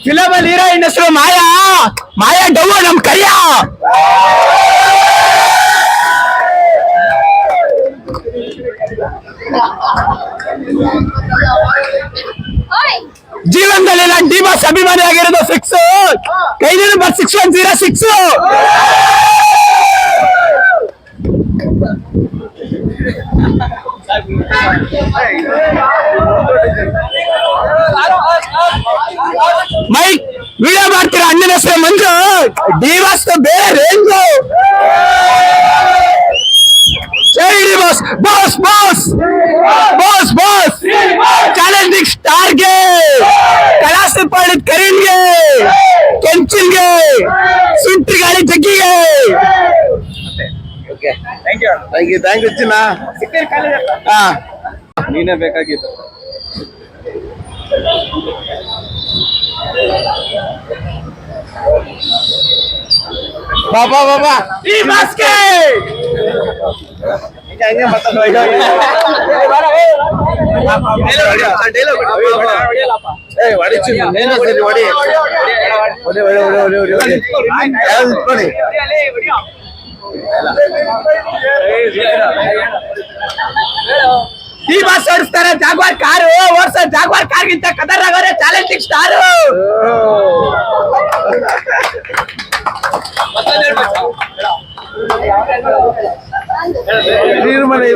Film ಅಲ್ಲಿ heroine ಹೆಸರು ಮಾಯಾ. ಮಾಯಾ ಡವ್ವ ನಮ್ ಕರಿಯ. ಜೀವನದಲ್ಲಿ ನಾನು ಡಿ ಬಾಸ್ ಅಭಿಮಾನಿ ಆಗಿರೋದು ಫಿಕ್ಸ್. ಕೈದಿ ನಂಬರ್ 6106. ಮೈಕ್ ವಿಡಿಯೋ ಮಾಡ್ತೀರಾ? ಅಣ್ಣನ ಹೆಸರು ಮಂಜು. ಡಿ ಬಾಸ್ ಬೇರೆ ರೇಂಜು. जय boss boss boss boss boss challenging star गे कलास पड़ित करींगे ಕೆಂಚಿಲ್ಗೆ ಸುಂಟ್ರಿ ಗಾಳಿ ಜಗ್ಗಿಗೆ. ಓಕೆ ಥ್ಯಾಂಕ್ ಯು ಚಿನ್ನ. ಹಾ ನೀನೇ ಬೇಕಾಗಿತ್ತು. ಬಾಬಾ ಬಾಬಾ ಈ ಮಾಸ್ಕೆ ಹಂಗೆ ಮಾತಾಡೋ. ಈ ಬಾಸ್ ಓಡಿಸ್ತಾರೆ ಜಾಗ್ವಾರ್ ಕಾರು. ಓಡಿಸೋ ಜಾಗ್ವಾರ್ ಕಾರ್ಗಿಂತ ಕದರ್ ಆಗೋರೆ ಚಾಲೆಂಜಿಂಗ್ ಸ್ಟಾರು. ಇರ್ಮನೆ